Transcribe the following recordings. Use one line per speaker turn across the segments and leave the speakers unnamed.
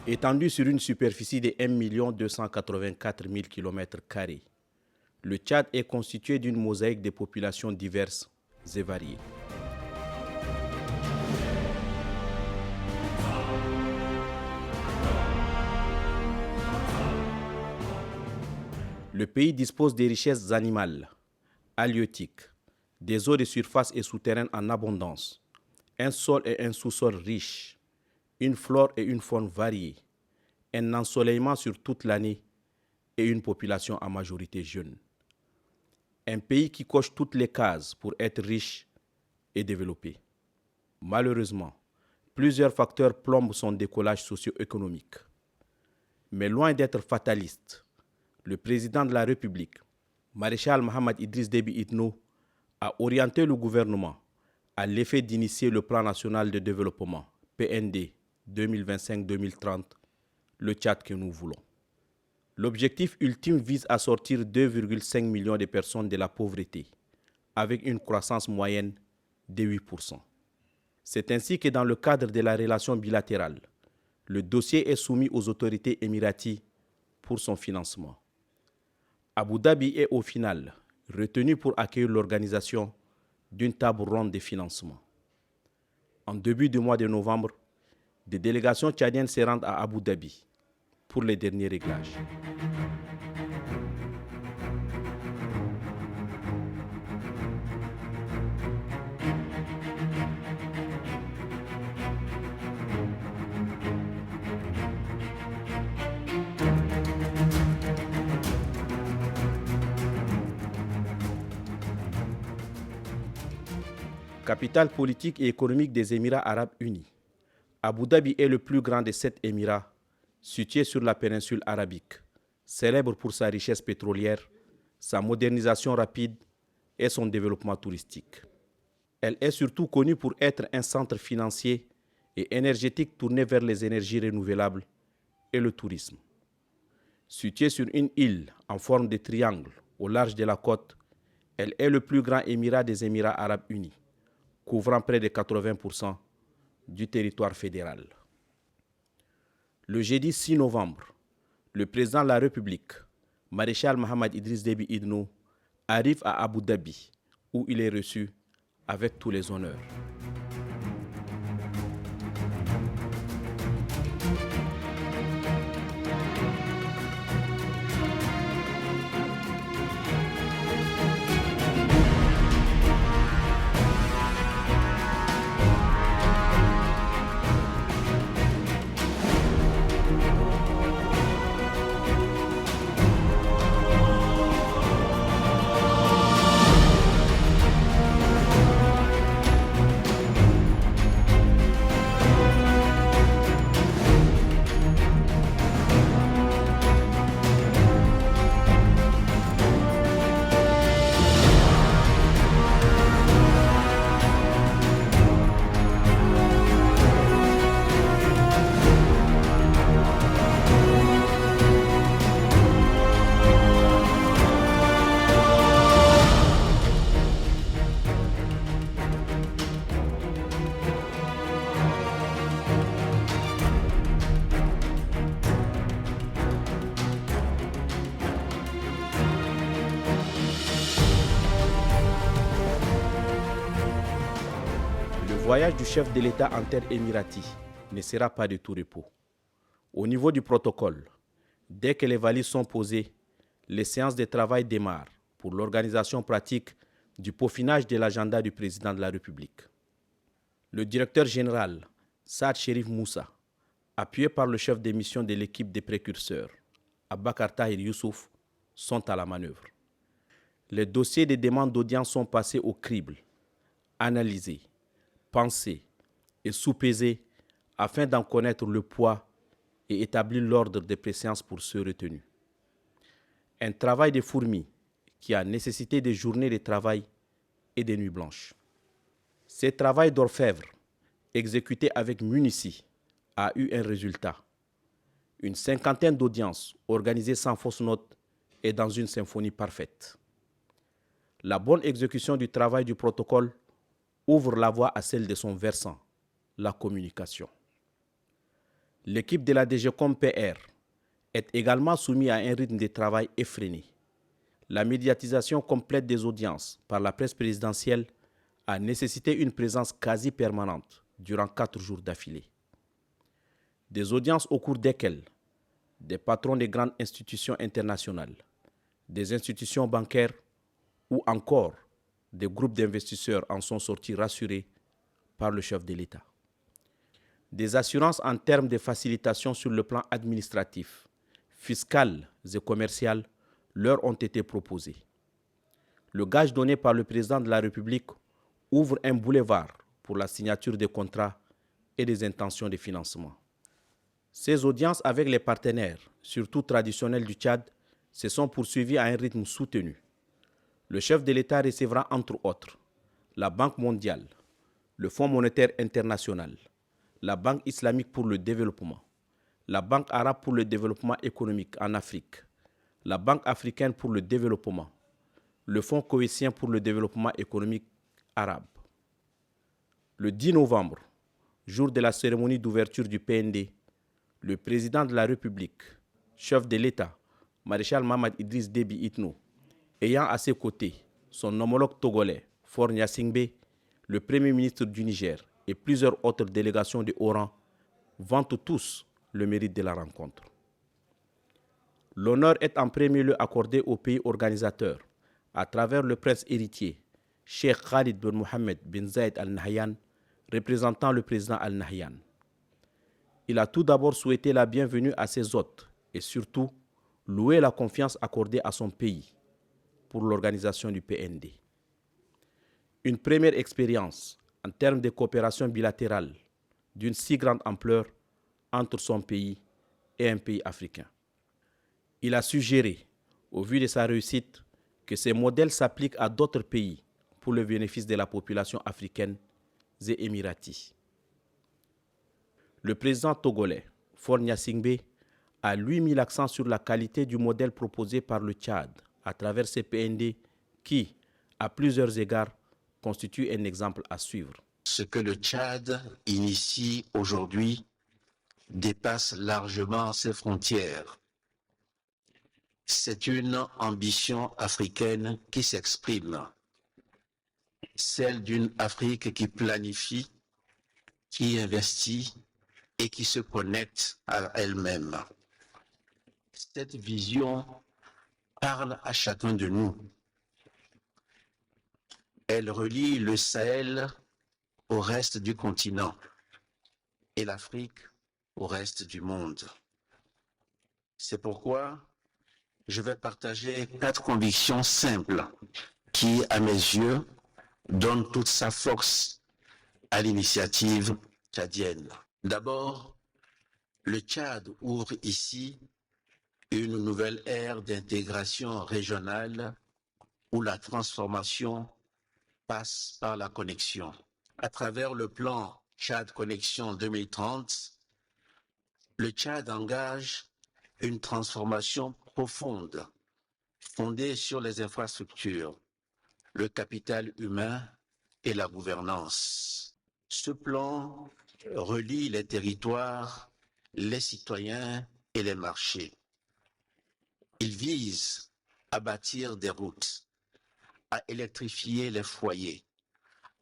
Étendu sur une superficie de 1 284 000 km², le Tchad est constitué d'une mosaïque de populations diverses et variées. Le pays dispose des richesses animales, halieutiques, des eaux de surface et souterraines en abondance, un sol et un sous-sol riches, une flore et une faune variées, un ensoleillement sur toute l'année et une population en majorité jeune. Un pays qui coche toutes les cases pour être riche et développé. Malheureusement, plusieurs facteurs plombent son décollage socio-économique. Mais loin d'être fataliste, le président de la République, Maréchal Mohamed Idriss Déby Itno, a orienté le gouvernement à l'effet d'initier le Plan national de développement, PND 2025-2030, le Tchad que nous voulons. L'objectif ultime vise à sortir 2,5 millions de personnes de la pauvreté, avec une croissance moyenne de 8%. C'est ainsi que dans le cadre de la relation bilatérale, le dossier est soumis aux autorités émiraties pour son financement. Abu Dhabi est au final retenu pour accueillir l'organisation d'une table ronde de financement. En début du mois de novembre, des délégations tchadiennes se rendent à Abu Dhabi pour les derniers réglages. Capitale politique et économique des Émirats arabes unis, Abu Dhabi est le plus grand des 7 Émirats situés sur la péninsule arabique, célèbre pour sa richesse pétrolière, sa modernisation rapide et son développement touristique. Elle est surtout connue pour être un centre financier et énergétique tourné vers les énergies renouvelables et le tourisme. Située sur une île en forme de triangle au large de la côte, elle est le plus grand émirat des Émirats arabes unis, couvrant près de 80% du territoire fédéral. Le jeudi 6 novembre, le président de la République, Maréchal Mohamed Idriss Déby Itno, arrive à Abu Dhabi, où il est reçu avec tous les honneurs. Le voyage du chef de l'État en terre émiratie ne sera pas de tout repos. Au niveau du protocole, dès que les valises sont posées, les séances de travail démarrent pour l'organisation pratique du peaufinage de l'agenda du président de la République. Le directeur général, Saad Cherif Moussa, appuyé par le chef de mission de l'équipe des précurseurs, Abakar Tahir Youssouf, sont à la manœuvre. Les dossiers de demande d'audience sont passés au crible, analysés, pensés et sous-pesés afin d'en connaître le poids et établir l'ordre de préséance pour ceux retenus. Un travail de fourmi qui a nécessité des journées de travail et des nuits blanches. Ce travail d'orfèvre, exécuté avec munitie, a eu un résultat. Une cinquantaine d'audiences organisées sans fausse note et dans une symphonie parfaite. La bonne exécution du travail du protocole ouvre la voie à celle de son versant, la communication. L'équipe de la DGCOM PR est également soumise à un rythme de travail effréné. La médiatisation complète des audiences par la presse présidentielle a nécessité une présence quasi permanente durant 4 jours d'affilée. Des audiences au cours desquelles des patrons de grandes institutions internationales, des institutions bancaires ou encore des groupes d'investisseurs en sont sortis rassurés par le chef de l'État. Des assurances en termes de facilitation sur le plan administratif, fiscal et commercial leur ont été proposées. Le gage donné par le président de la République ouvre un boulevard pour la signature des contrats et des intentions de financement. Ces audiences avec les partenaires, surtout traditionnels du Tchad, se sont poursuivies à un rythme soutenu. Le chef de l'État recevra entre autres la Banque mondiale, le Fonds monétaire international, la Banque islamique pour le développement, la Banque arabe pour le développement économique en Afrique, la Banque africaine pour le développement, le Fonds koweïtien pour le développement économique arabe. Le 10 novembre, jour de la cérémonie d'ouverture du PND, le président de la République, chef de l'État, maréchal Mohamed Idriss Déby Itno, ayant à ses côtés son homologue togolais, Faure Gnassingbé, le premier ministre du Niger et plusieurs autres délégations de haut rang, vantent tous le mérite de la rencontre. L'honneur est en premier lieu accordé au pays organisateur, à travers le prince héritier, Cheikh Khalid bin Mohammed bin Zayed Al Nahyan, représentant le président Al Nahyan. Il a tout d'abord souhaité la bienvenue à ses hôtes et surtout loué la confiance accordée à son pays pour l'organisation du PND. Une première expérience en termes de coopération bilatérale d'une si grande ampleur entre son pays et un pays africain. Il a suggéré, au vu de sa réussite, que ces modèles s'appliquent à d'autres pays pour le bénéfice de la population africaine et émiratie. Le président togolais, Faure Gnassingbé, a lui mis l'accent sur la qualité du modèle proposé par le Tchad à travers ces PND qui, à plusieurs égards, constituent un exemple à suivre.
Ce que le Tchad initie aujourd'hui dépasse largement ses frontières. C'est une ambition africaine qui s'exprime, celle d'une Afrique qui planifie, qui investit et qui se connecte à elle-même. Cette vision parle à chacun de nous. Elle relie le Sahel au reste du continent et l'Afrique au reste du monde. C'est pourquoi je vais partager 4 convictions simples qui, à mes yeux, donnent toute sa force à l'initiative tchadienne. D'abord, le Tchad ouvre ici une nouvelle ère d'intégration régionale où la transformation passe par la connexion. À travers le plan Tchad Connexion 2030, le Tchad engage une transformation profonde, fondée sur les infrastructures, le capital humain et la gouvernance. Ce plan relie les territoires, les citoyens et les marchés. Il vise à bâtir des routes, à électrifier les foyers,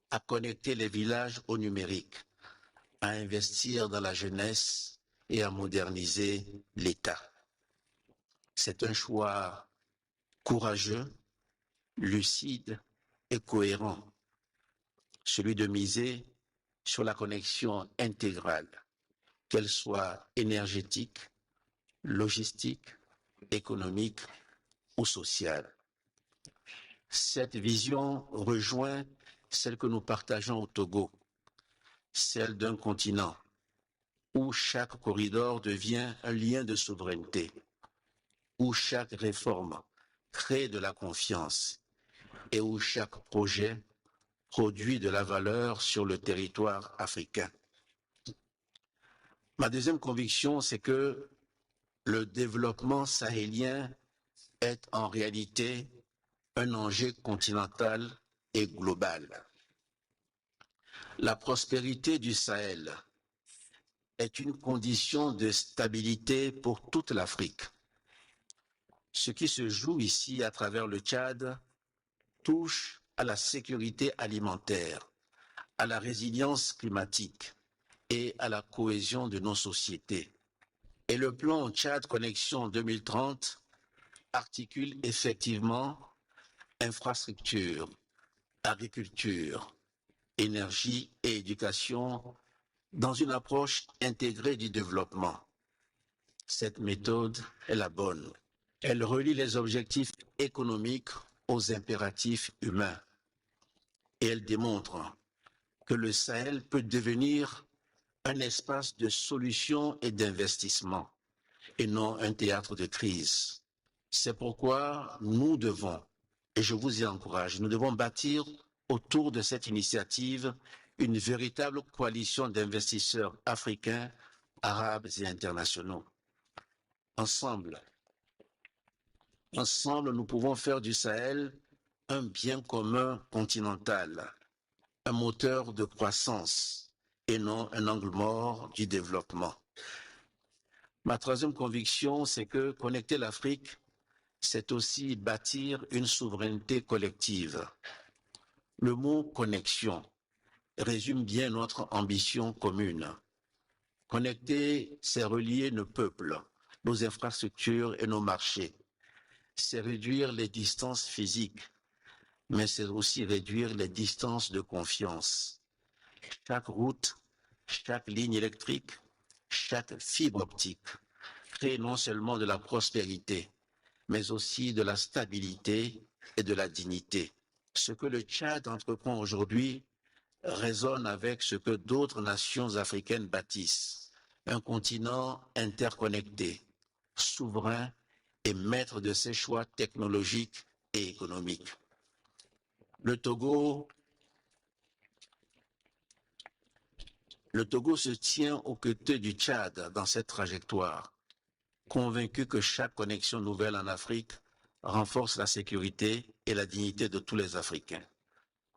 à connecter les villages au numérique, à investir dans la jeunesse et à moderniser l'État. C'est un choix courageux, lucide et cohérent, celui de miser sur la connexion intégrale, qu'elle soit énergétique, logistique, économique ou sociale. Cette vision rejoint celle que nous partageons au Togo, celle d'un continent où chaque corridor devient un lien de souveraineté, où chaque réforme crée de la confiance et où chaque projet produit de la valeur sur le territoire africain. Ma deuxième conviction, c'est que le développement sahélien est en réalité un enjeu continental et global. La prospérité du Sahel est une condition de stabilité pour toute l'Afrique. Ce qui se joue ici à travers le Tchad touche à la sécurité alimentaire, à la résilience climatique et à la cohésion de nos sociétés. Et le plan Tchad Connexion 2030 articule effectivement infrastructure, agriculture, énergie et éducation dans une approche intégrée du développement. Cette méthode est la bonne. Elle relie les objectifs économiques aux impératifs humains. Et elle démontre que le Sahel peut devenir un espace de solutions et d'investissement, et non un théâtre de crise. C'est pourquoi nous devons, et je vous y encourage, nous devons bâtir autour de cette initiative une véritable coalition d'investisseurs africains, arabes et internationaux. Ensemble, nous pouvons faire du Sahel un bien commun continental, un moteur de croissance et non un angle mort du développement. Ma troisième conviction, c'est que connecter l'Afrique, c'est aussi bâtir une souveraineté collective. Le mot connexion résume bien notre ambition commune. Connecter, c'est relier nos peuples, nos infrastructures et nos marchés. C'est réduire les distances physiques, mais c'est aussi réduire les distances de confiance. Chaque route, chaque ligne électrique, chaque fibre optique crée non seulement de la prospérité, mais aussi de la stabilité et de la dignité. Ce que le Tchad entreprend aujourd'hui résonne avec ce que d'autres nations africaines bâtissent. Un continent interconnecté, souverain et maître de ses choix technologiques et économiques. Le Togo se tient aux côtés du Tchad dans cette trajectoire, convaincu que chaque connexion nouvelle en Afrique renforce la sécurité et la dignité de tous les Africains.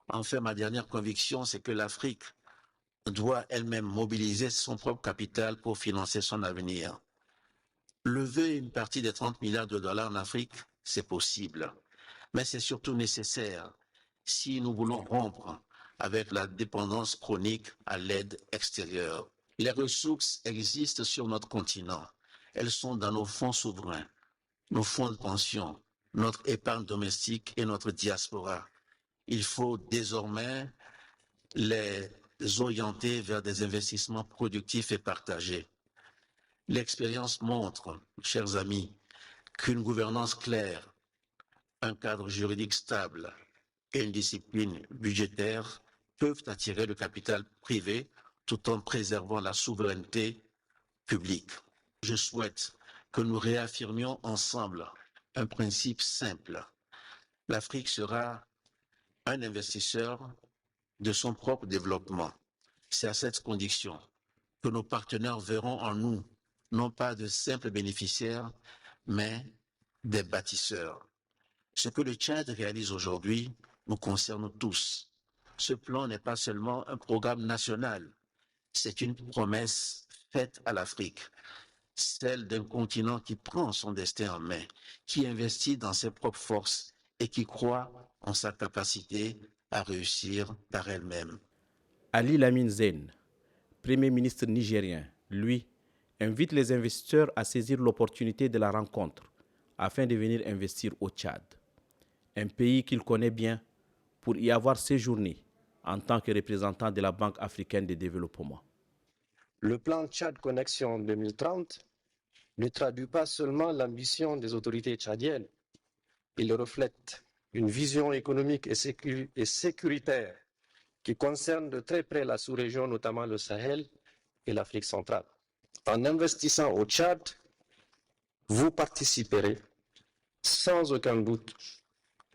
Enfin, ma dernière conviction, c'est que l'Afrique doit elle-même mobiliser son propre capital pour financer son avenir. Lever une partie des 30 milliards de dollars en Afrique, c'est possible, mais c'est surtout nécessaire si nous voulons rompre avec la dépendance chronique à l'aide extérieure. Les ressources existent sur notre continent. Elles sont dans nos fonds souverains, nos fonds de pension, notre épargne domestique et notre diaspora. Il faut désormais les orienter vers des investissements productifs et partagés. L'expérience montre, chers amis, qu'une gouvernance claire, un cadre juridique stable et une discipline budgétaire peuvent attirer le capital privé tout en préservant la souveraineté publique. Je souhaite que nous réaffirmions ensemble un principe simple. L'Afrique sera un investisseur de son propre développement. C'est à cette condition que nos partenaires verront en nous non pas de simples bénéficiaires, mais des bâtisseurs. Ce que le Tchad réalise aujourd'hui nous concerne tous. Ce plan n'est pas seulement un programme national, c'est une promesse faite à l'Afrique, celle d'un continent qui prend son destin en main, qui investit dans ses propres forces et qui croit en sa capacité à réussir par elle-même.
Ali Lamine Zeine, Premier ministre nigérien, lui, invite les investisseurs à saisir l'opportunité de la rencontre afin de venir investir au Tchad, un pays qu'il connaît bien, pour y avoir séjourné en tant que représentant de la Banque africaine de développement.
Le plan Tchad Connexion 2030 ne traduit pas seulement l'ambition des autorités tchadiennes, il reflète une vision économique et sécuritaire qui concerne de très près la sous-région, notamment le Sahel et l'Afrique centrale. En investissant au Tchad, vous participerez sans aucun doute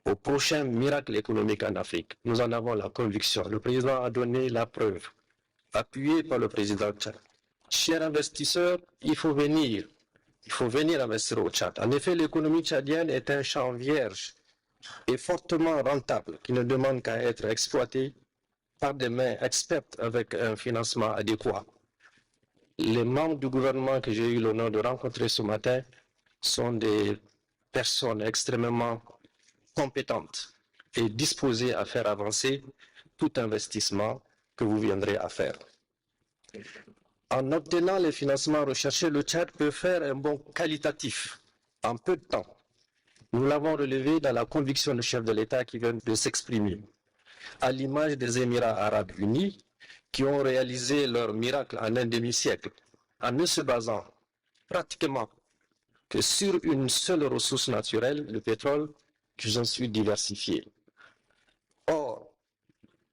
au prochain miracle économique en Afrique. Nous en avons la conviction. Le président a donné la preuve, appuyé par le président Tchad. Chers investisseurs, il faut venir investir au Tchad. En effet, l'économie tchadienne est un champ vierge et fortement rentable qui ne demande qu'à être exploité par des mains expertes avec un financement adéquat. Les membres du gouvernement que j'ai eu l'honneur de rencontrer ce matin sont des personnes extrêmement compétentes et disposées à faire avancer tout investissement que vous viendrez à faire. En obtenant les financements recherchés, le Tchad peut faire un bond qualitatif en peu de temps. Nous l'avons relevé dans la conviction du chef de l'État qui vient de s'exprimer. À l'image des Émirats arabes unis, qui ont réalisé leur miracle en un demi-siècle, en ne se basant pratiquement que sur une seule ressource naturelle, le pétrole, qu'ils ont su diversifier. Or,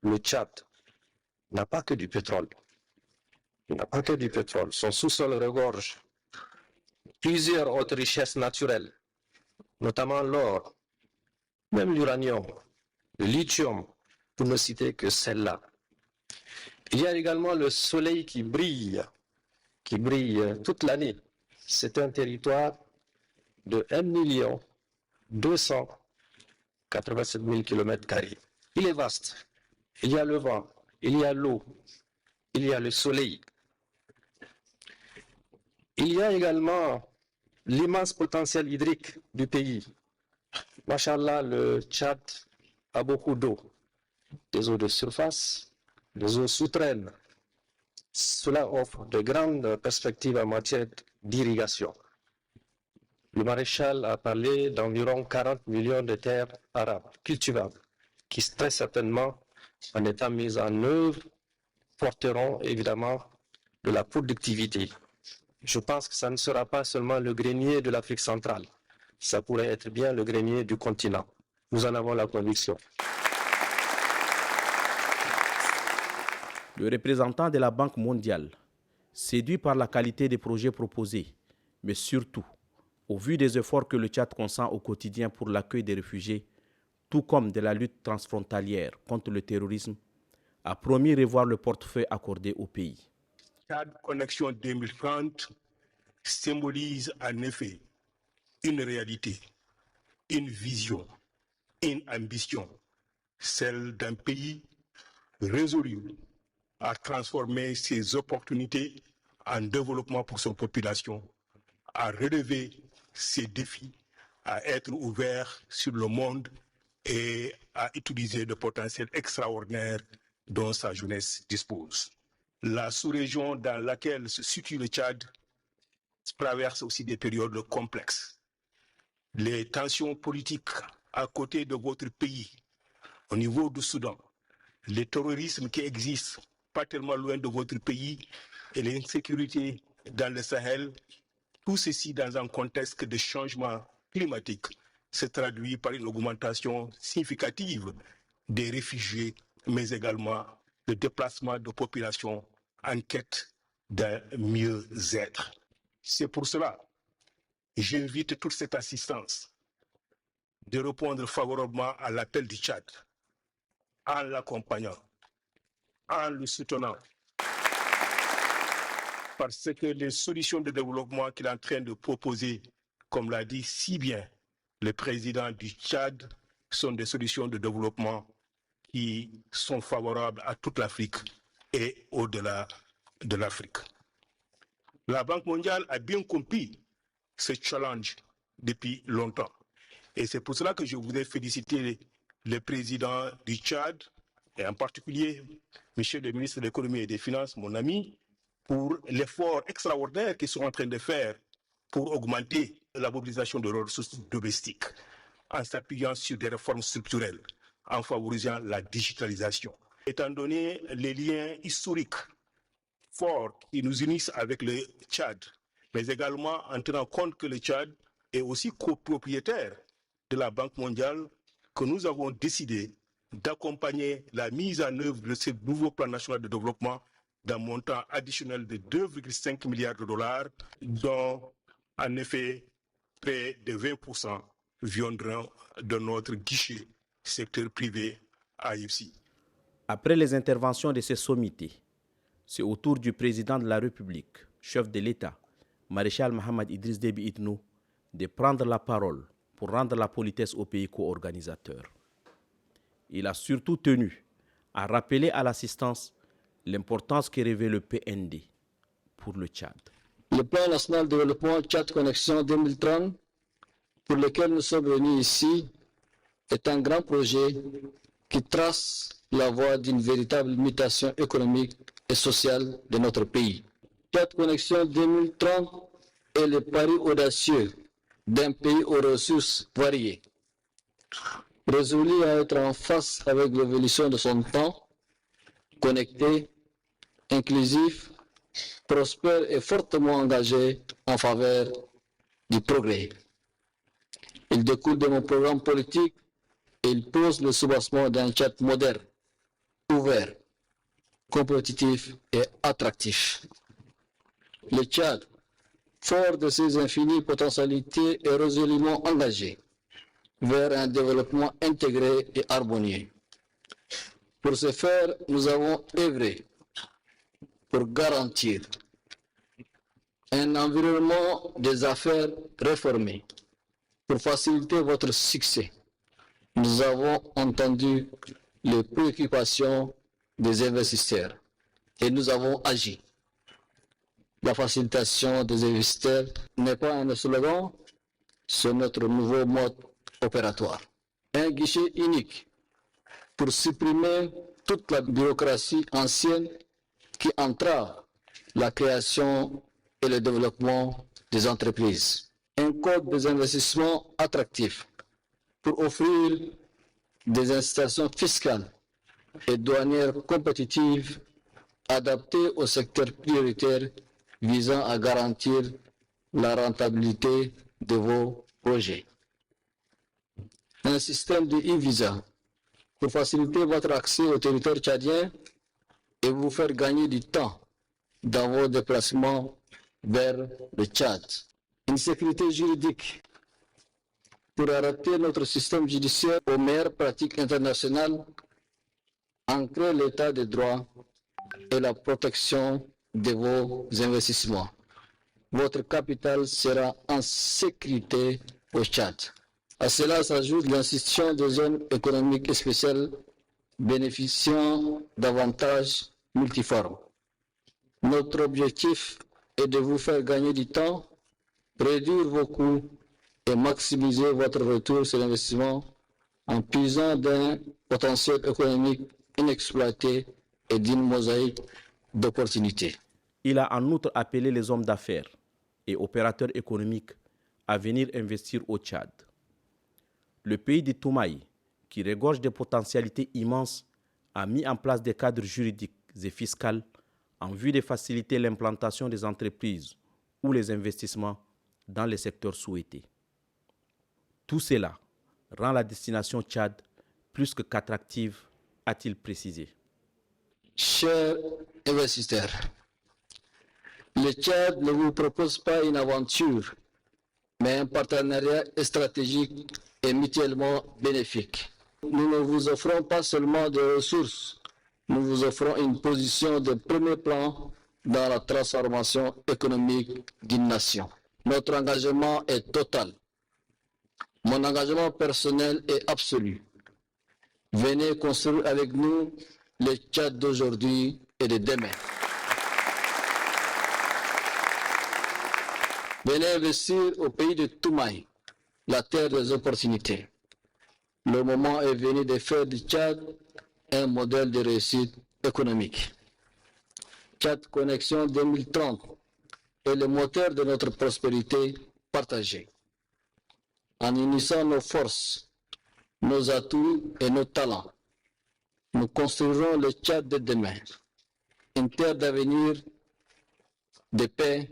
le Tchad n'a pas que du pétrole. Il n'a pas que du pétrole. Son sous-sol regorge plusieurs autres richesses naturelles, notamment l'or, même l'uranium, le lithium, pour ne citer que celle-là. Il y a également le soleil qui brille toute l'année. C'est un territoire de 1 287 000 km². Il est vaste. Il y a le vent, il y a l'eau, il y a le soleil. Il y a également l'immense potentiel hydrique du pays. Machallah, le Tchad a beaucoup d'eau. Des eaux de surface, des eaux souterraines. Cela offre de grandes perspectives en matière d'irrigation. Le maréchal a parlé d'environ 40 millions de terres arables cultivables, qui très certainement, en étant mises en œuvre, porteront évidemment de la productivité. Je pense que ça ne sera pas seulement le grenier de l'Afrique centrale, ça pourrait être bien le grenier du continent. Nous en avons la conviction.
Le représentant de la Banque mondiale, séduit par la qualité des projets proposés, mais surtout, au vu des efforts que le Tchad consent au quotidien pour l'accueil des réfugiés, tout comme de la lutte transfrontalière contre le terrorisme, a promis revoir le portefeuille accordé au pays.
Tchad Connexion 2030 symbolise en effet une réalité, une vision, une ambition, celle d'un pays résolu à transformer ses opportunités en développement pour son population, à relever ses défis, à être ouvert sur le monde et à utiliser le potentiel extraordinaire dont sa jeunesse dispose. La sous-région dans laquelle se situe le Tchad traverse aussi des périodes complexes. Les tensions politiques à côté de votre pays, au niveau du Soudan, le terrorisme qui existe pas tellement loin de votre pays et l'insécurité dans le Sahel, tout ceci dans un contexte de changement climatique se traduit par une augmentation significative des réfugiés, mais également le déplacement de populations en quête d'un mieux-être. C'est pour cela que j'invite toute cette assistance de répondre favorablement à l'appel du Tchad en l'accompagnant, en le soutenant, parce que les solutions de développement qu'il est en train de proposer, comme l'a dit si bien le président du Tchad, sont des solutions de développement qui sont favorables à toute l'Afrique et au-delà de l'Afrique. La Banque mondiale a bien compris ce challenge depuis longtemps. Et c'est pour cela que je voudrais féliciter le président du Tchad, et en particulier monsieur le ministre de l'économie et des finances, mon ami, pour l'effort extraordinaire qu'ils sont en train de faire pour augmenter la mobilisation de leurs ressources domestiques, en s'appuyant sur des réformes structurelles, en favorisant la digitalisation. Étant donné les liens historiques forts qui nous unissent avec le Tchad, mais également en tenant compte que le Tchad est aussi copropriétaire de la Banque mondiale, que nous avons décidé d'accompagner la mise en œuvre de ce nouveau plan national de développement d'un montant additionnel de 2,5 milliards de dollars, dont en effet près de 20% viendront de notre guichet secteur privé AIFC.
Après les interventions de ces sommités, c'est au tour du président de la République, chef de l'État, maréchal Mohamed Idriss Déby Itno, de prendre la parole pour rendre la politesse aux pays co-organisateurs. Il a surtout tenu à rappeler à l'assistance l'importance que revêt le PND pour le Tchad.
Le plan national de développement Tchad Connexion 2030, pour lequel nous sommes venus ici, est un grand projet qui trace la voie d'une véritable mutation économique et sociale de notre pays. Tchad Connexion 2030 est le pari audacieux d'un pays aux ressources variées, résolu à être en face avec l'évolution de son temps, connecté, inclusif, prospère et fortement engagé en faveur du progrès. Il découle de mon programme politique et il pose le soubassement d'un Tchad moderne, ouvert, compétitif et attractif. Le Tchad, fort de ses infinies potentialités, est résolument engagé vers un développement intégré et harmonieux. Pour ce faire, nous avons œuvré pour garantir un environnement des affaires réformé. Pour faciliter votre succès, nous avons entendu les préoccupations des investisseurs et nous avons agi. La facilitation des investisseurs n'est pas un slogan, c'est notre nouveau mode opératoire. Un guichet unique pour supprimer toute la bureaucratie ancienne qui entrave la création et le développement des entreprises. Un code des investissements attractif pour offrir des incitations fiscales et douanières compétitives adaptées au secteur prioritaire visant à garantir la rentabilité de vos projets. Un système de e-visa pour faciliter votre accès au territoire tchadien et vous faire gagner du temps dans vos déplacements vers le Tchad. Une sécurité juridique pour adapter notre système judiciaire aux meilleures pratiques internationales, ancrer l'état de droit et la protection de vos investissements. Votre capital sera en sécurité au Tchad. À cela s'ajoute l'institution des zones économiques spéciales bénéficiant d'avantages multiformes. Notre objectif est de vous faire gagner du temps, réduire vos coûts et maximiser votre retour sur l'investissement en puisant d'un potentiel économique inexploité et d'une mosaïque d'opportunités.
Il a en outre appelé les hommes d'affaires et opérateurs économiques à venir investir au Tchad. Le pays de Toumaï, qui regorge de potentialités immenses, a mis en place des cadres juridiques et fiscaux en vue de faciliter l'implantation des entreprises ou les investissements dans les secteurs souhaités. Tout cela rend la destination Tchad plus que qu'attractive, a-t-il précisé.
Chers investisseurs, le Tchad ne vous propose pas une aventure, mais un partenariat stratégique et mutuellement bénéfique. Nous ne vous offrons pas seulement des ressources, nous vous offrons une position de premier plan dans la transformation économique d'une nation. Notre engagement est total. Mon engagement personnel est absolu. Venez construire avec nous le Tchad d'aujourd'hui et de demain. Venez investir au pays de Toumaï, la terre des opportunités. Le moment est venu de faire du Tchad un modèle de réussite économique. Tchad Connexion 2030 est le moteur de notre prospérité partagée. En unissant nos forces, nos atouts et nos talents, nous construirons le Tchad de demain, une terre d'avenir, de paix,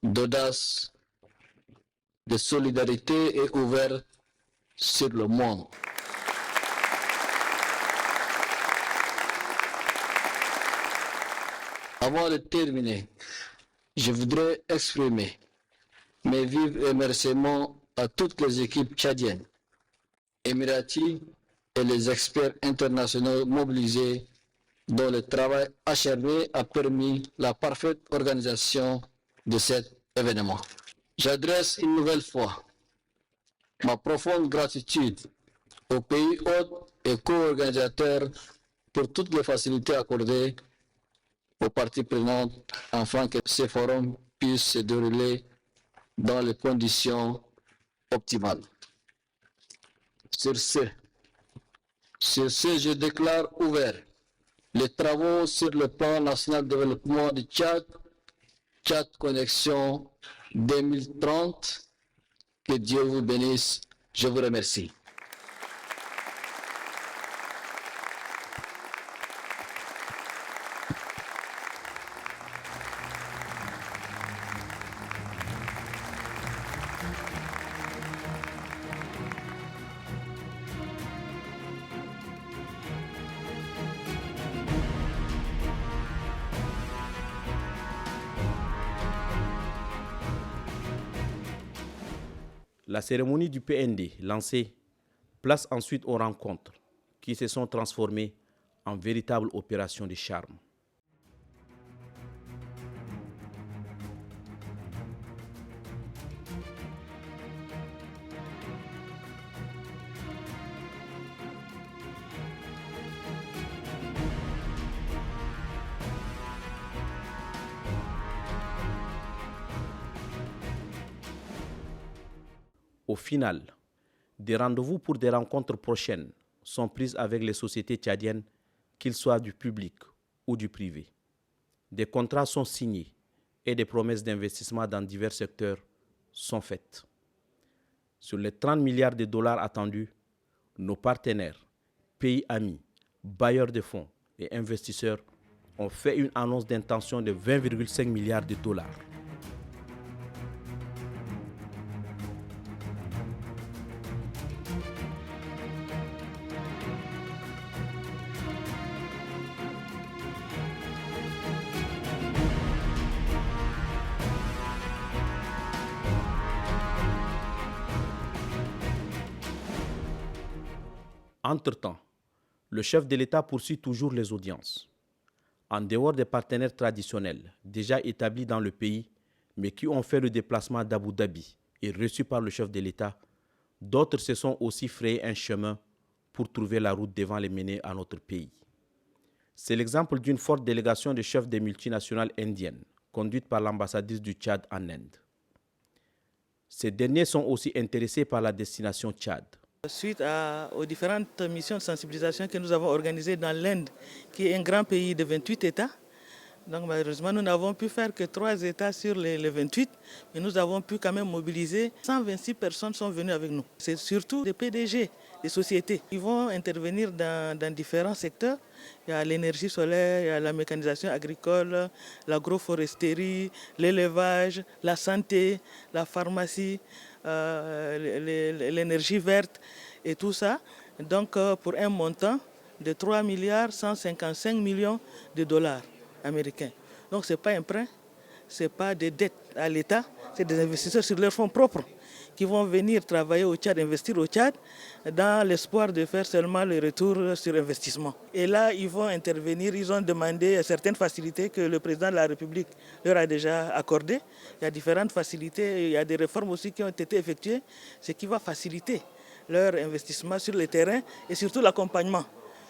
d'audace, de solidarité et ouverte sur le monde. Avant de terminer, je voudrais exprimer mes vifs remerciements à toutes les équipes tchadiennes, émiraties et les experts internationaux mobilisés dont le travail acharné a permis la parfaite organisation de cet événement. J'adresse une nouvelle fois ma profonde gratitude aux pays hôtes et co-organisateurs pour toutes les facilités accordées
aux parties prenantes afin que ces forums puissent se dérouler dans les conditions optimales. Sur ce, je déclare ouvert les travaux sur le plan national de développement du Tchad, Tchad Connexion 2030. Que Dieu vous bénisse. Je vous remercie.
La cérémonie du PND lancée place ensuite aux rencontres qui se sont transformées en véritables opérations de charme. Au final, des rendez-vous pour des rencontres prochaines sont prises avec les sociétés tchadiennes, qu'ils soient du public ou du privé. Des contrats sont signés et des promesses d'investissement dans divers secteurs sont faites. Sur les 30 milliards de dollars attendus, nos partenaires, pays amis, bailleurs de fonds et investisseurs ont fait une annonce d'intention de 20,5 milliards de dollars. Entre-temps, le chef de l'État poursuit toujours les audiences. En dehors des partenaires traditionnels déjà établis dans le pays, mais qui ont fait le déplacement d'Abu Dhabi et reçus par le chef de l'État, d'autres se sont aussi frayés un chemin pour trouver la route devant les mener à notre pays. C'est l'exemple d'une forte délégation de chefs des multinationales indiennes, conduite par l'ambassadrice du Tchad en Inde. Ces derniers sont aussi intéressés par la destination Tchad.
Suite aux différentes missions de sensibilisation que nous avons organisées dans l'Inde, qui est un grand pays de 28 États, donc malheureusement nous n'avons pu faire que 3 États sur les 28, mais nous avons pu quand même mobiliser. 126 personnes sont venues avec nous. C'est surtout des PDG, des sociétés. Ils vont intervenir dans différents secteurs. Il y a l'énergie solaire, il y a la mécanisation agricole, l'agroforesterie, l'élevage, la santé, la pharmacie, l'énergie verte et tout ça. Donc pour un montant de 3 milliards 155 millions de dollars américains. Donc ce n'est pas un prêt, ce n'est pas des dettes à l'État, c'est des investisseurs sur leurs fonds propres qui vont venir travailler au Tchad, investir au Tchad, dans l'espoir de faire seulement le retour sur investissement. Et là, ils vont intervenir, ils ont demandé certaines facilités que le président de la République leur a déjà accordées. Il y a différentes facilités, il y a des réformes aussi qui ont été effectuées, ce qui va faciliter leur investissement sur le terrain et surtout l'accompagnement.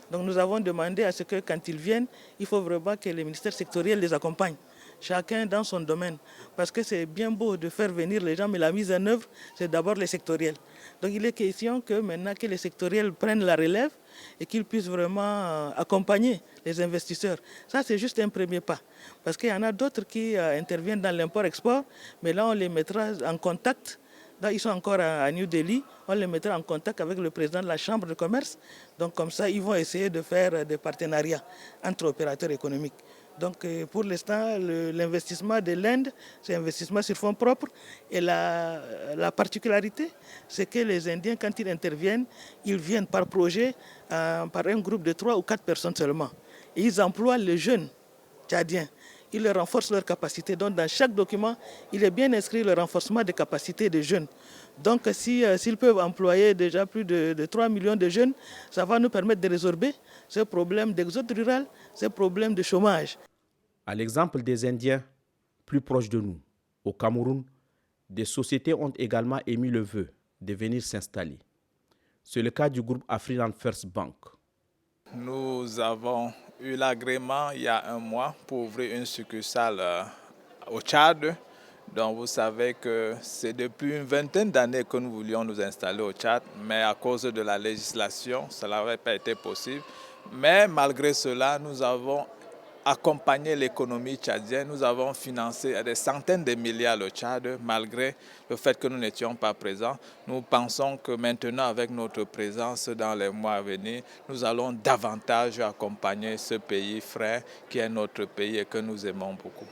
Donc nous avons demandé à ce que quand ils viennent, il faut vraiment que les ministères sectoriels les accompagnent, chacun dans son domaine. Parce que c'est bien beau de faire venir les gens, mais la mise en œuvre, c'est d'abord les sectoriels. Donc il est question que maintenant que les sectoriels prennent la relève et qu'ils puissent vraiment accompagner les investisseurs. Ça, c'est juste un premier pas. Parce qu'il y en a d'autres qui interviennent dans l'import-export, mais là, on les mettra en contact. Là, ils sont encore à New Delhi. On les mettra en contact avec le président de la Chambre de commerce. Donc comme ça, ils vont essayer de faire des partenariats entre opérateurs économiques. Donc pour l'instant, l'investissement de l'Inde, c'est un investissement sur fonds propres. Et la particularité, c'est que les Indiens, quand ils interviennent, ils viennent par projet, par un groupe de 3 ou 4 personnes seulement. Et ils emploient les jeunes tchadiens. Ils leur renforcent leurs capacités. Donc dans chaque document, il est bien inscrit le renforcement des capacités des jeunes. Donc s'ils peuvent employer déjà plus de 3 millions de jeunes, ça va nous permettre de résorber ce problème d'exode rural, ce problème de chômage.
À l'exemple des Indiens plus proches de nous, au Cameroun, des sociétés ont également émis le vœu de venir s'installer. C'est le cas du groupe Afriland First Bank.
Nos nous avons eu l'agrément il y a un mois pour ouvrir une succursale au Tchad. Donc vous savez que c'est depuis une vingtaine d'années que nous voulions nous installer au Tchad, mais à cause de la législation, cela n'avait pas été possible. Mais malgré cela, nous avons accompagné l'économie tchadienne, nous avons financé des centaines de milliards le Tchad, malgré le fait que nous n'étions pas présents. Nous pensons que maintenant, avec notre présence dans les mois à venir, nous allons davantage accompagner ce pays frère qui est notre pays et que nous aimons beaucoup.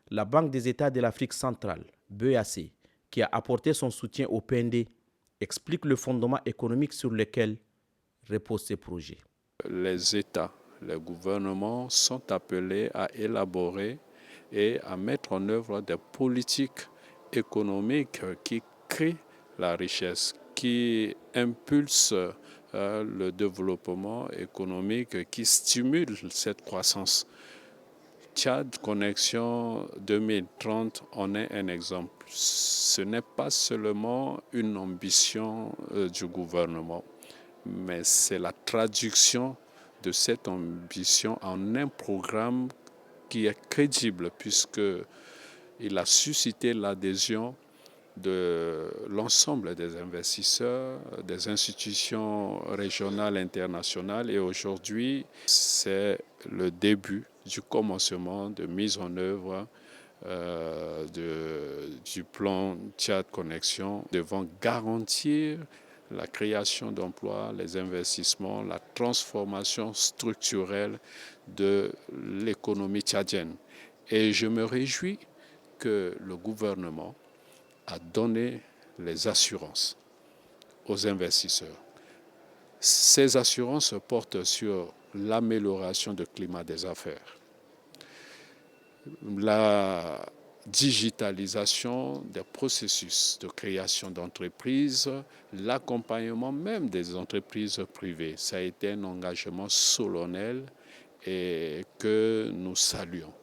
La Banque des États de l'Afrique centrale, BEAC, qui a apporté son soutien au PND, explique le fondement économique sur lequel reposent ces projets.
Les États, les gouvernements sont appelés à élaborer et à mettre en œuvre des politiques économiques qui créent la richesse, qui impulsent le développement économique, qui stimulent cette croissance. Tchad Connexion 2030 en est un exemple. Ce n'est pas seulement une ambition du gouvernement, mais c'est la traduction de cette ambition en un programme qui est crédible puisqu'il a suscité l'adhésion de l'ensemble des investisseurs, des institutions régionales, internationales et aujourd'hui c'est le début du commencement de mise en œuvre du plan Tchad Connexion devant garantir la création d'emplois, les investissements, la transformation structurelle de l'économie tchadienne. Et je me réjouis que le gouvernement a donné les assurances aux investisseurs. Ces assurances portent sur l'amélioration du climat des affaires, la digitalisation des processus de création d'entreprises, l'accompagnement même des entreprises privées. Ça a été un engagement solennel et que nous saluons.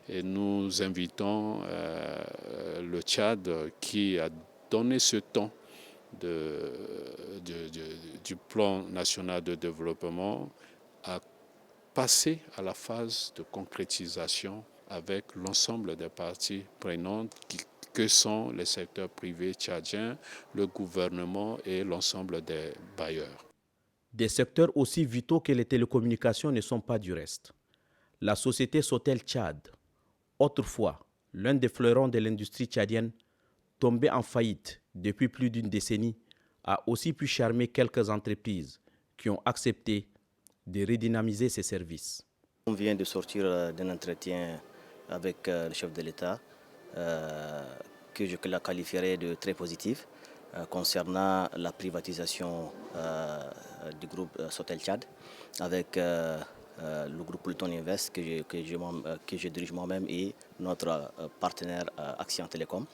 Et nous invitons le Tchad qui a donné ce temps du plan national de développement à passer à la phase de concrétisation avec l'ensemble des parties prenantes que sont les secteurs privés tchadiens, le gouvernement et l'ensemble des bailleurs.
Des secteurs aussi vitaux que les télécommunications ne sont pas du reste. La société Sotel Tchad, autrefois l'un des fleurons de l'industrie tchadienne, tombé en faillite depuis plus d'une décennie, a aussi pu charmer quelques entreprises qui ont accepté de redynamiser ses services.
On vient de sortir d'un entretien avec le chef de l'État que je la qualifierais de très positif concernant la privatisation du groupe Sotel Tchad avec le groupe Pluton Invest que je dirige moi-même et notre partenaire Action Télécom.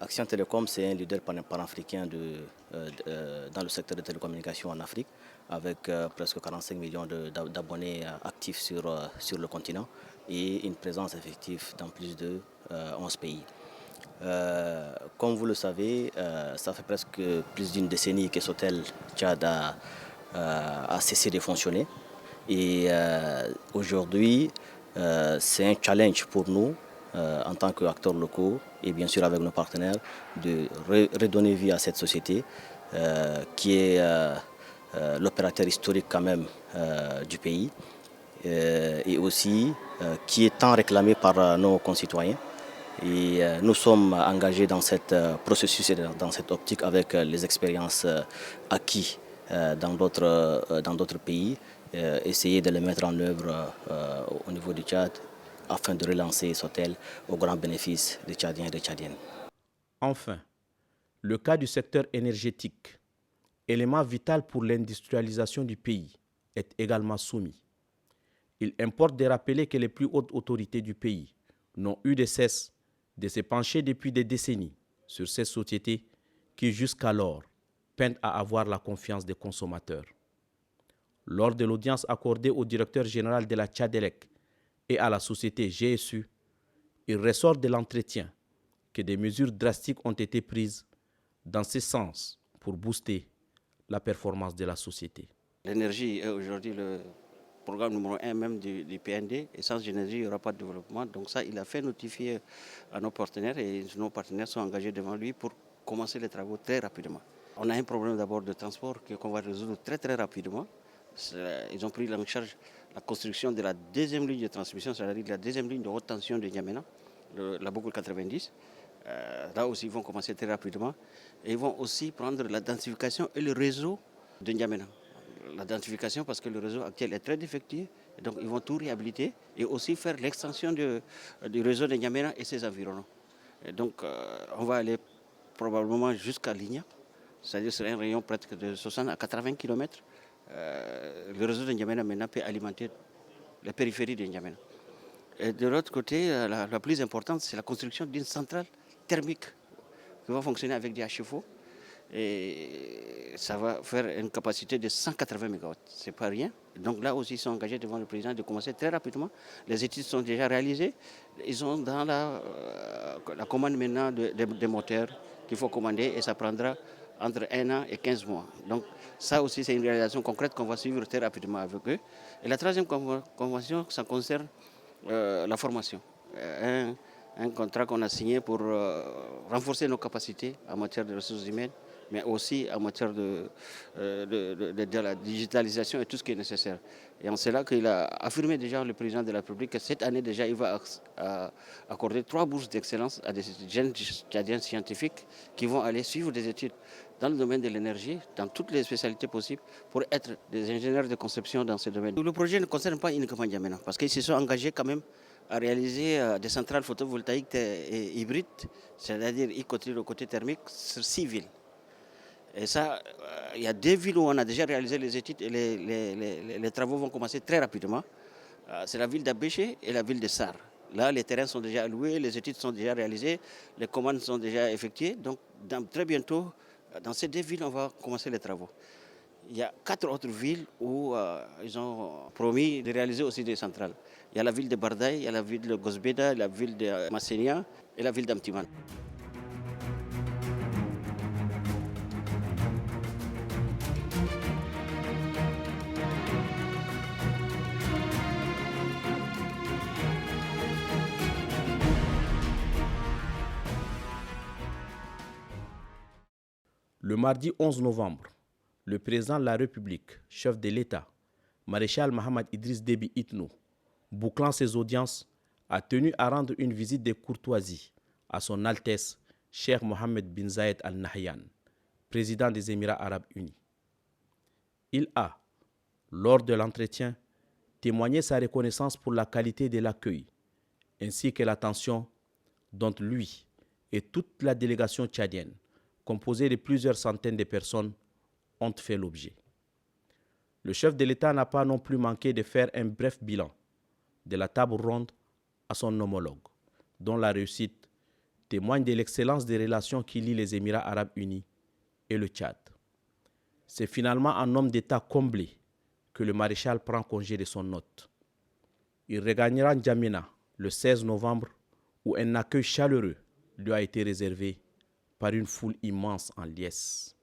Action Télécom, c'est un leader panafricain dans le secteur des télécommunications en Afrique, avec presque 45 millions d'abonnés actifs sur le continent et une présence effective dans plus de 11 pays. Comme vous le savez, ça fait presque plus d'une décennie que Sotel Tchad a cessé de fonctionner. Et aujourd'hui, c'est un challenge pour nous en tant qu'acteurs locaux et bien sûr avec nos partenaires de redonner vie à cette société qui est l'opérateur historique quand même du pays et aussi qui est tant réclamé par nos concitoyens. Et nous sommes engagés dans ce processus et dans cette optique avec les expériences acquises dans d'autres pays, essayer de les mettre en œuvre au niveau du Tchad afin de relancer Sotel au grand bénéfice des Tchadiens et des Tchadiennes.
Enfin, le cas du secteur énergétique, élément vital pour l'industrialisation du pays, est également soumis. Il importe de rappeler que les plus hautes autorités du pays n'ont eu de cesse de se pencher depuis des décennies sur ces sociétés qui, jusqu'alors, peinent à avoir la confiance des consommateurs. Lors de l'audience accordée au directeur général de la Tchadelec et à la société GSU, il ressort de l'entretien que des mesures drastiques ont été prises dans ce sens pour booster la performance de la société.
L'énergie est aujourd'hui le programme numéro 1 même du PND, et sans énergie, il n'y aura pas de développement. Donc ça, il a fait notifier à nos partenaires, et nos partenaires sont engagés devant lui pour commencer les travaux très rapidement. On a un problème d'abord de transport qu'on va résoudre très très rapidement. Ils ont pris en charge la construction de la deuxième ligne de transmission, c'est-à-dire la deuxième ligne de haute tension de N'Djamena, la boucle 90. Là aussi, ils vont commencer très rapidement. Et ils vont aussi prendre la densification et le réseau de N'Djamena. La densification parce que le réseau actuel est très défectueux, et donc ils vont tout réhabiliter et aussi faire l'extension du réseau de N'Djamena et ses environnants. Et donc on va aller probablement jusqu'à Ligna, c'est-à-dire sur un rayon presque de 60 à 80 km. Le réseau de N'Djamena maintenant peut alimenter la périphérie de N'Djamena. Et de l'autre côté, la plus importante, c'est la construction d'une centrale thermique qui va fonctionner avec des HFO. Et ça va faire une capacité de 180 MW. Ce n'est pas rien. Donc là aussi, ils sont engagés devant le président de commencer très rapidement. Les études sont déjà réalisées. Ils sont dans la commande maintenant des moteurs qu'il faut commander, et ça prendra entre 1 an et 15 mois. Donc ça aussi, c'est une réalisation concrète qu'on va suivre très rapidement avec eux. Et la troisième convention, ça concerne la formation. Un contrat qu'on a signé pour renforcer nos capacités en matière de ressources humaines, mais aussi en matière de la digitalisation et tout ce qui est nécessaire. Et en cela qu'il a affirmé déjà, le président de la République, que cette année déjà, il va accorder 3 bourses d'excellence à des jeunes Tchadiens scientifiques qui vont aller suivre des études dans le domaine de l'énergie, dans toutes les spécialités possibles, pour être des ingénieurs de conception dans ce domaine. Le projet ne concerne pas uniquement N'Djamena, parce qu'ils se sont engagés quand même à réaliser des centrales photovoltaïques hybrides, c'est-à-dire y compris le côté thermique, sur 6 villes. Et ça, il y a 2 villes où on a déjà réalisé les études, et les travaux vont commencer très rapidement. C'est la ville d'Abéché et la ville de Sar. Là, les terrains sont déjà alloués, les études sont déjà réalisées, les commandes sont déjà effectuées. Donc, très bientôt, dans ces 2 villes, on va commencer les travaux. Il y a 4 autres villes où ils ont promis de réaliser aussi des centrales. Il y a la ville de Bardaï, il y a la ville de Gosbeda, la ville de Massenia et la ville d'Amtiman.
Le mardi 11 novembre, le président de la République, chef de l'État, maréchal Mohamed Idriss Déby Itno, bouclant ses audiences, a tenu à rendre une visite de courtoisie à son Altesse Cheikh Mohammed bin Zayed Al Nahyan, président des Émirats arabes unis. Il a, lors de l'entretien, témoigné sa reconnaissance pour la qualité de l'accueil, ainsi que l'attention dont lui et toute la délégation tchadienne, composée de plusieurs centaines de personnes, ont fait l'objet. Le chef de l'État n'a pas non plus manqué de faire un bref bilan de la table ronde à son homologue, dont la réussite témoigne de l'excellence des relations qui lient les Émirats arabes unis et le Tchad. C'est finalement un homme d'État comblé que le maréchal prend congé de son hôte. Il regagnera N'Djamena le 16 novembre, où un accueil chaleureux lui a été réservé par une foule immense en liesse.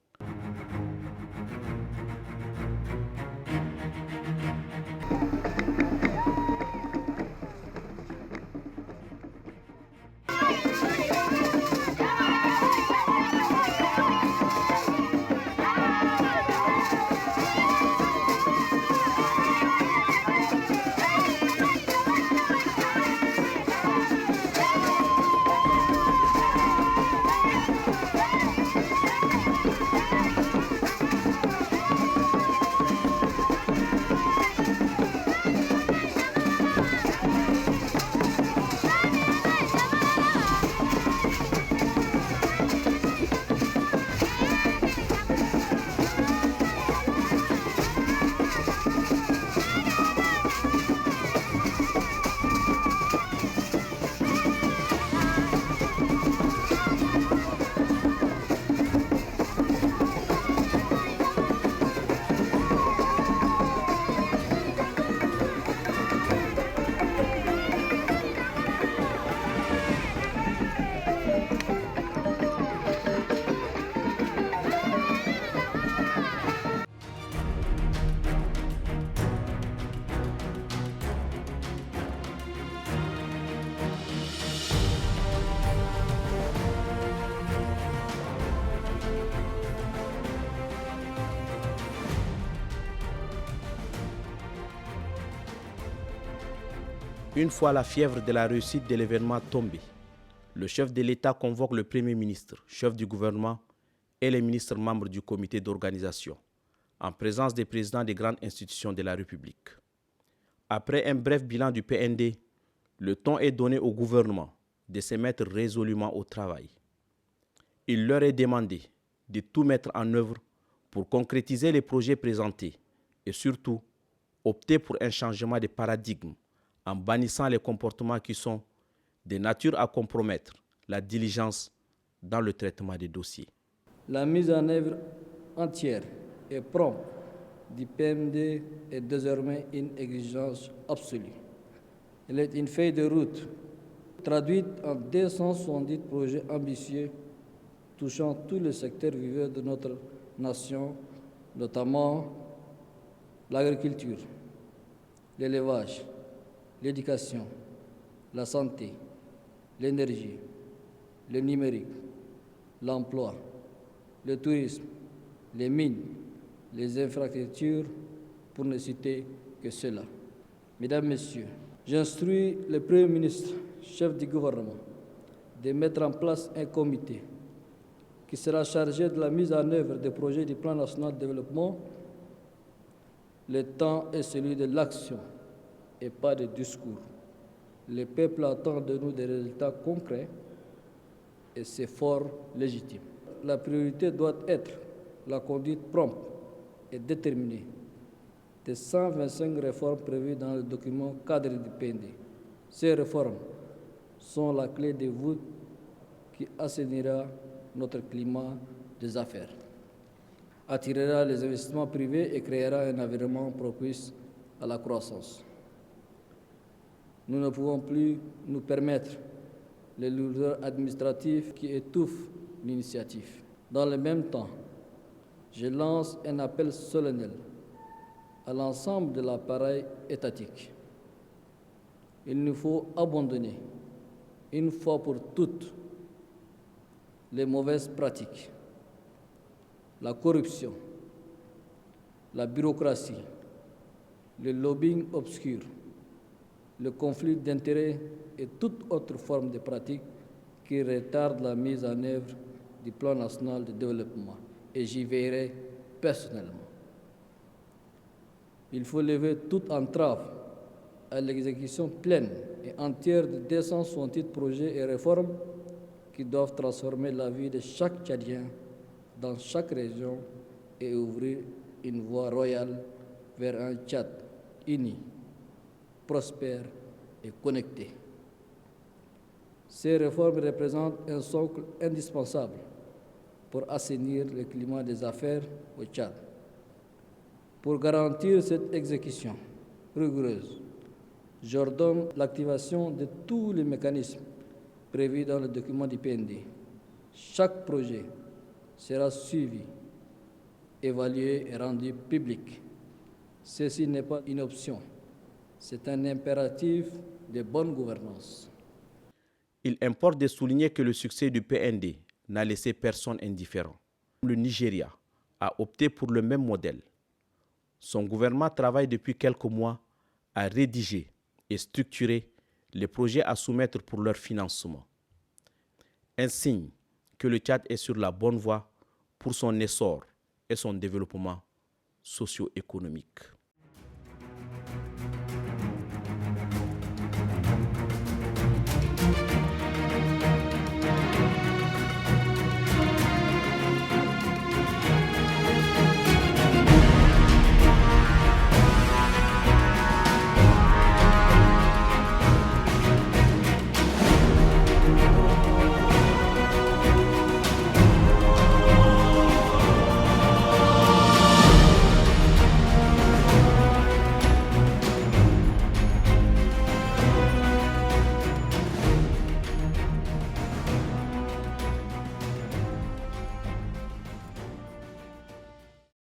Une fois la fièvre de la réussite de l'événement tombée, le chef de l'État convoque le Premier ministre, chef du gouvernement et les ministres membres du comité d'organisation, en présence des présidents des grandes institutions de la République. Après un bref bilan du PND, le ton est donné au gouvernement de se mettre résolument au travail. Il leur est demandé de tout mettre en œuvre pour concrétiser les projets présentés et surtout opter pour un changement de paradigme en bannissant les comportements qui sont de nature à compromettre la diligence dans le traitement des dossiers.
La mise en œuvre entière et prompte du PMD est désormais une exigence absolue. Elle est une feuille de route traduite en 270 projets ambitieux touchant tous les secteurs vivants de notre nation, notamment l'agriculture, l'élevage, l'éducation, la santé, l'énergie, le numérique, l'emploi, le tourisme, les mines, les infrastructures, pour ne citer que cela. Mesdames, Messieurs, j'instruis le Premier ministre, chef du gouvernement, de mettre en place un comité qui sera chargé de la mise en œuvre des projets du Plan national de développement. Le temps est celui de l'action et pas de discours. Le peuple attend de nous des résultats concrets et c'est fort légitime. La priorité doit être la conduite prompte et déterminée des 125 réformes prévues dans le document cadre du PND. Ces réformes sont la clé de voûte qui assainira notre climat des affaires, attirera les investissements privés et créera un environnement propice à la croissance. Nous ne pouvons plus nous permettre les lourdeurs administratives qui étouffent l'initiative. Dans le même temps, je lance un appel solennel à l'ensemble de l'appareil étatique. Il nous faut abandonner, une fois pour toutes, les mauvaises pratiques, la corruption, la bureaucratie, le lobbying obscur, le conflit d'intérêts et toute autre forme de pratique qui retarde la mise en œuvre du plan national de développement. Et j'y veillerai personnellement. Il faut lever toute entrave à l'exécution pleine et entière de 268 projets et réformes qui doivent transformer la vie de chaque Tchadien dans chaque région et ouvrir une voie royale vers un Tchad uni, prospère et connecté. Ces réformes représentent un socle indispensable pour assainir le climat des affaires au Tchad. Pour garantir cette exécution rigoureuse, j'ordonne l'activation de tous les mécanismes prévus dans le document du PND. Chaque projet sera suivi, évalué et rendu public. Ceci n'est pas une option, c'est un impératif de bonne gouvernance.
Il importe de souligner que le succès du PND n'a laissé personne indifférent. Le Nigeria a opté pour le même modèle. Son gouvernement travaille depuis quelques mois à rédiger et structurer les projets à soumettre pour leur financement. Un signe que le Tchad est sur la bonne voie pour son essor et son développement socio-économique.